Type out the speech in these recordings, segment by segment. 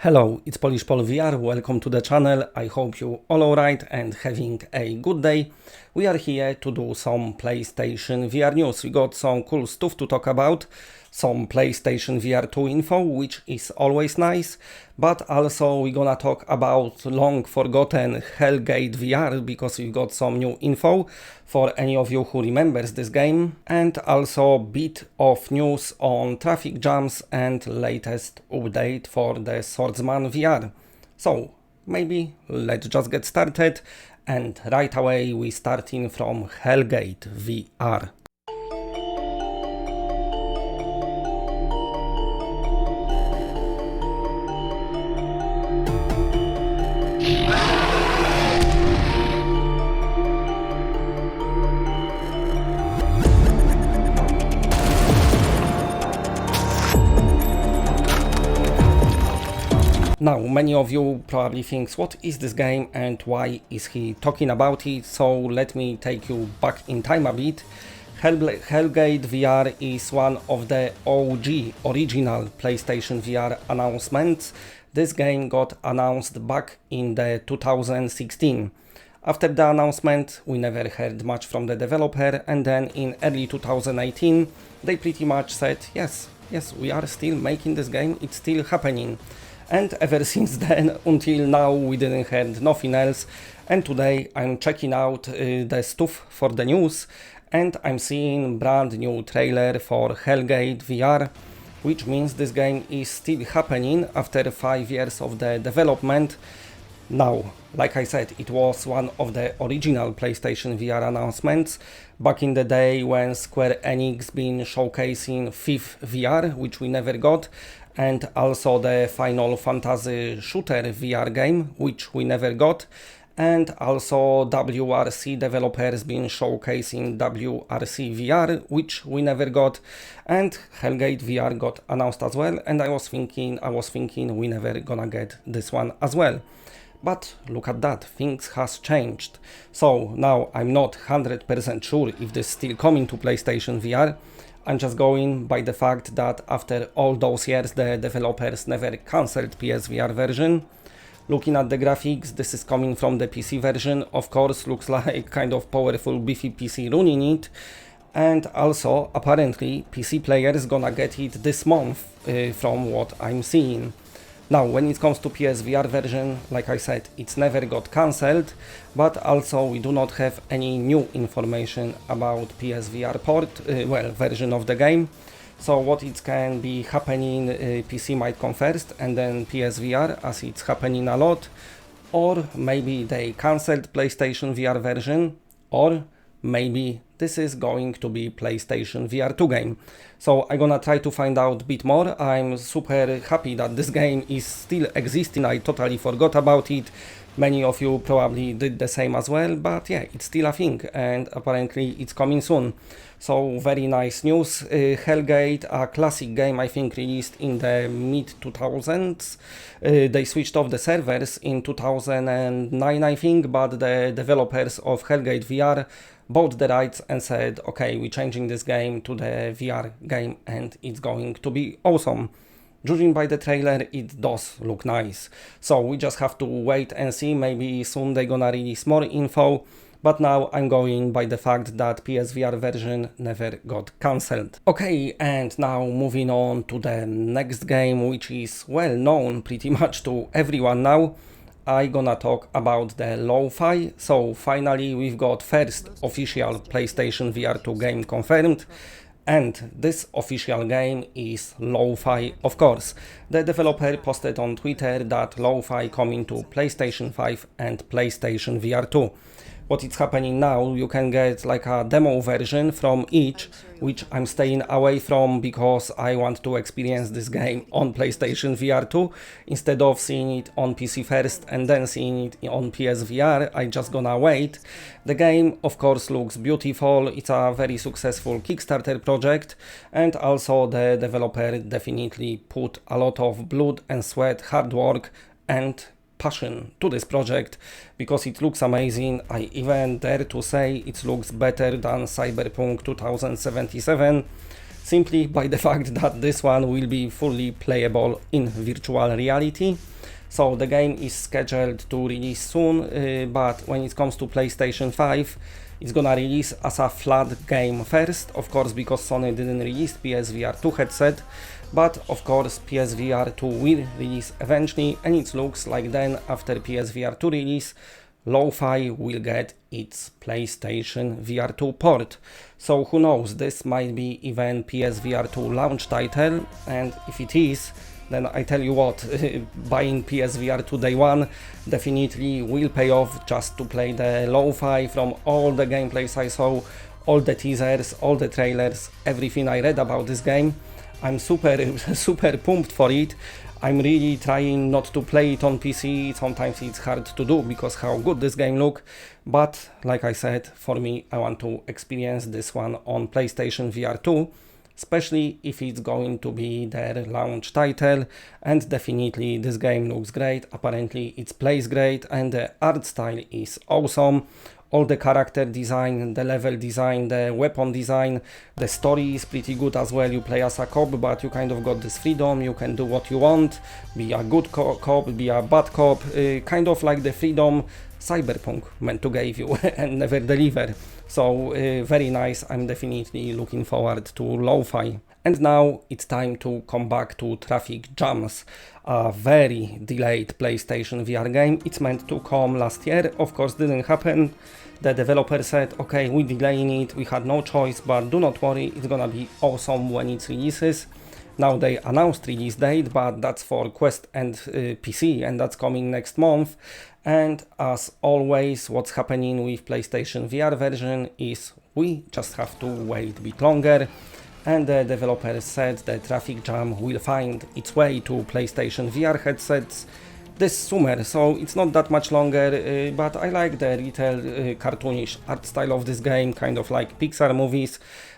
Hello, it's Polish Pol VR, welcome to the channel. I hope you all alright and having a good day. We are here to do some PlayStation VR news. We got some cool stuff to talk about, some PlayStation VR 2 info, which is always nice, but also we're gonna talk about long forgotten Hellgate VR because we got some new info for any of you who remembers this game, and also a bit of news on traffic jams and latest update for the Swordsman VR. So maybe let's just get started, and right away we starting from Hellgate VR. Now, many of you probably think, what is this game and why is he talking about it? So let me take you back in time a bit. Hellgate VR is one of the OG original PlayStation VR announcements. This game got announced back in the 2016. After the announcement, we never heard much from the developer, and then in early 2018, they pretty much said, yes, we are still making this game, it's still happening. And ever since then, until now, we didn't heard nothing else. And today I'm checking out the stuff for the news, and I'm seeing brand new trailer for Hellgate VR, which means this game is still happening after 5 years of the development. Now, like I said, it was one of the original PlayStation VR announcements back in the day when Square Enix been showcasing Fifth VR, which we never got, and also the Final Fantasy shooter VR game, which we never got, and also WRC developers been showcasing WRC VR, which we never got, and Hellgate VR got announced as well, and I was thinking we never gonna get this one as well. But look at that, things has changed. So now I'm not 100% sure if this is still coming to PlayStation VR. I'm just going by the fact that after all those years the developers never cancelled PSVR version. Looking at the graphics, this is coming from the PC version. Of course, looks like kind of powerful beefy PC running it. And also, apparently, PC players gonna get it this month from what I'm seeing. Now, when it comes to PSVR version, like I said, it's never got cancelled, but also we do not have any new information about PSVR port, version of the game. So what it can be happening, PC might come first and then PSVR, as it's happening a lot, or maybe they cancelled PlayStation VR version, or maybe this is going to be PlayStation VR 2 game. So I'm gonna try to find out a bit more. I'm super happy that this game is still existing. I totally forgot about it. Many of you probably did the same as well, but yeah, it's still a thing, and apparently it's coming soon. So very nice news. Hellgate, a classic game, I think released in the mid-2000s. They switched off the servers in 2009, I think, but the developers of Hellgate VR bought the rights and said, okay, we're changing this game to the VR game and it's going to be awesome. Judging by the trailer, it does look nice. So we just have to wait and see, maybe soon they're gonna release more info. But now I'm going by the fact that PSVR version never got cancelled. Okay, and now moving on to the next game, which is well known pretty much to everyone now. I'm gonna talk about the LoFi. So finally we've got first official PlayStation VR 2 game confirmed, and this official game is LoFi, of course. The developer posted on Twitter that LoFi coming to PlayStation 5 and PlayStation VR 2. What is happening now, you can get like a demo version from each, which I'm staying away from because I want to experience this game on PlayStation VR 2 instead of seeing it on PC first and then seeing it on PSVR. I just gonna wait. The game of course looks beautiful. It's a very successful Kickstarter project, and also the developer definitely put a lot of blood and sweat, hard work and passion to this project because it looks amazing. I even dare to say it looks better than Cyberpunk 2077. simply by the fact that this one will be fully playable in virtual reality. So the game is scheduled to release soon, but when it comes to PlayStation 5, it's gonna release as a flat game first, of course, because Sony didn't release PSVR 2 headset, but of course PSVR 2 will release eventually, and it looks like then after PSVR 2 release, LoFi will get its PlayStation VR 2 port. So who knows, this might be even PSVR 2 launch title, and if it is, then I tell you what, buying PSVR 2 day one definitely will pay off just to play the LoFi. From all the gameplays I saw, all the teasers, all the trailers, everything I read about this game, I'm super pumped for it. I'm really trying not to play it on PC, sometimes it's hard to do because how good this game look, but like I said, for me, I want to experience this one on PlayStation VR 2, especially if it's going to be their launch title, and definitely this game looks great, apparently it plays great, and the art style is awesome. All the character design, the level design, the weapon design, the story is pretty good as well. You play as a cop, but you kind of got this freedom, you can do what you want, be a good cop, be a bad cop, kind of like the freedom Cyberpunk meant to give you and never deliver. So very nice, I'm definitely looking forward to LoFi. And now it's time to come back to Traffic Jams, a very delayed PlayStation VR game. It's meant to come last year, of course didn't happen. The developer said, okay, we're delaying it, we had no choice, but do not worry, it's gonna be awesome when it releases. Now they announced release date, but that's for Quest and PC, and that's coming next month. And as always, what's happening with PlayStation VR version is we just have to wait a bit longer. And the developer said that Traffic Jam will find its way to PlayStation VR headsets this summer, so it's not that much longer, but I like the little cartoonish art style of this game, kind of like Pixar movies.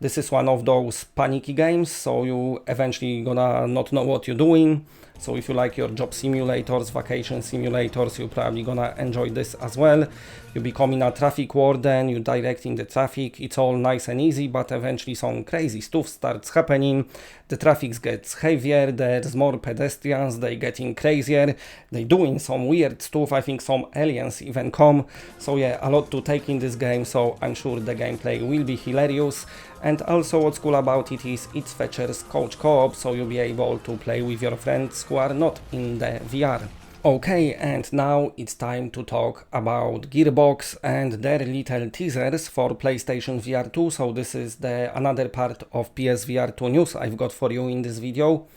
This is one of those panicky games, so you eventually gonna not know what you're doing. So if you like your job simulators, vacation simulators, you're probably gonna enjoy this as well. You're becoming a traffic warden, you're directing the traffic, it's all nice and easy, but eventually some crazy stuff starts happening. The traffic gets heavier, there's more pedestrians, they're getting crazier, they're doing some weird stuff, I think some aliens even come. So yeah, a lot to take in this game, so I'm sure the gameplay will be hilarious. And also what's cool about it is it features couch co-op, so you'll be able to play with your friends who are not in the VR. Okay, and now it's time to talk about Gearbox and their little teasers for PlayStation VR 2. So this is another part of PSVR 2 news I've got for you in this video.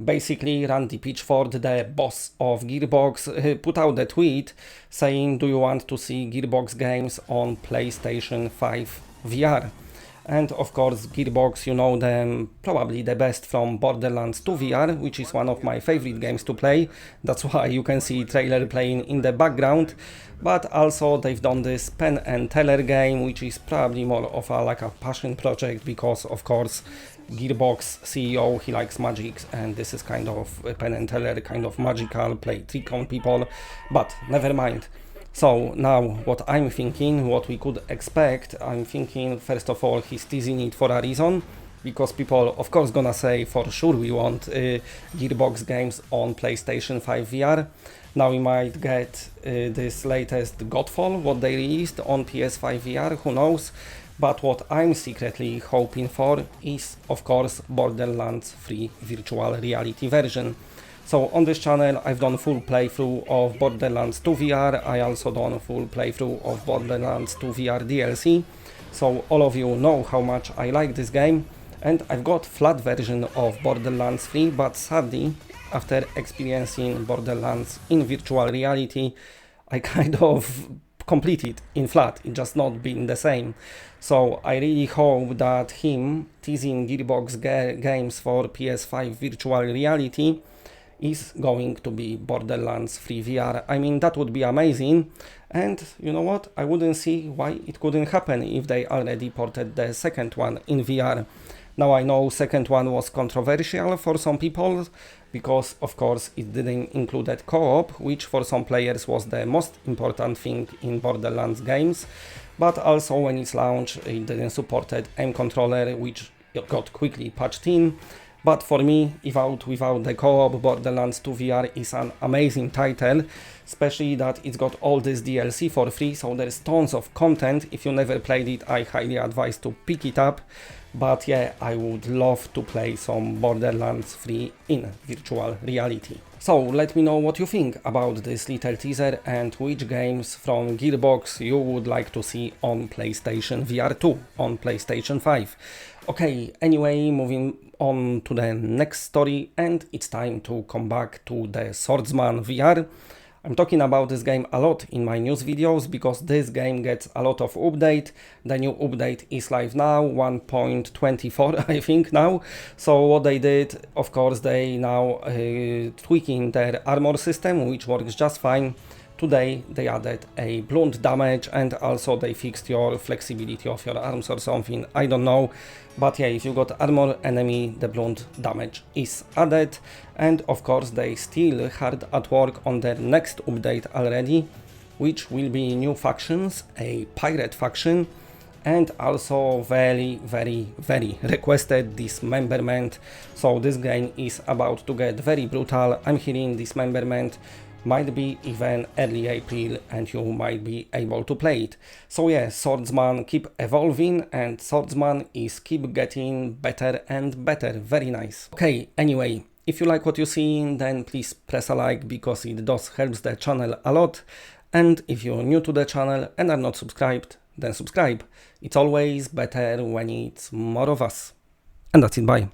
Basically, Randy Pitchford, the boss of Gearbox, put out a tweet saying, do you want to see Gearbox games on PlayStation 5 VR? And of course, Gearbox, you know them probably the best from Borderlands 2 VR, which is one of my favorite games to play. That's why you can see trailer playing in the background. But also they've done this Penn and Teller game, which is probably more of a passion project, because of course Gearbox CEO, he likes magic, and this is kind of Penn and Teller, kind of magical, play trick on people, but never mind. So now what I'm thinking, what we could expect, I'm thinking first of all he's teasing it for a reason, because people of course gonna say for sure we want Gearbox games on PlayStation 5 VR. Now we might get this latest Godfall, what they released on PS5 VR, who knows, but what I'm secretly hoping for is of course Borderlands 3 virtual reality version. So on this channel I've done full playthrough of Borderlands 2 VR, I also done a full playthrough of Borderlands 2 VR DLC, so all of you know how much I like this game, and I've got flat version of Borderlands 3, but sadly after experiencing Borderlands in virtual reality I kind of completed in flat, it just not been the same. So I really hope that him teasing Gearbox games for PS5 virtual reality is going to be Borderlands 3 VR. I mean, that would be amazing, and you know what, I wouldn't see why it couldn't happen if they already ported the second one in VR. Now I know second one was controversial for some people, because of course it didn't include co-op, which for some players was the most important thing in Borderlands games, but also when it's launched it didn't support aim controller, which got quickly patched in. But for me, without the co-op, Borderlands 2 VR is an amazing title, especially that it's got all this DLC for free, so there's tons of content. If you never played it, I highly advise to pick it up. But yeah, I would love to play some Borderlands 3 in virtual reality. So let me know what you think about this little teaser and which games from Gearbox you would like to see on PlayStation VR 2, on PlayStation 5. Okay, anyway, moving on to the next story, and it's time to come back to the Swordsman VR. I'm talking about this game a lot in my news videos because this game gets a lot of update. The new update is live now, 1.24 I think now. So what they did, of course, they now tweaking their armor system, which works just fine. Today they added a blunt damage and also they fixed your flexibility of your arms or something, I don't know. But yeah, if you got armor enemy, the blunt damage is added. And of course they still hard at work on their next update already, which will be new factions, a pirate faction, and also very requested dismemberment. So this game is about to get very brutal. I'm hearing dismemberment might be even early April and you might be able to play it. So yeah, Swordsman keep evolving and Swordsman is keep getting better and better. Very nice. Okay, anyway, if you like what you see, then please press a like because it does helps the channel a lot. And if you're new to the channel and are not subscribed, then subscribe. It's always better when it's more of us. And that's it, bye.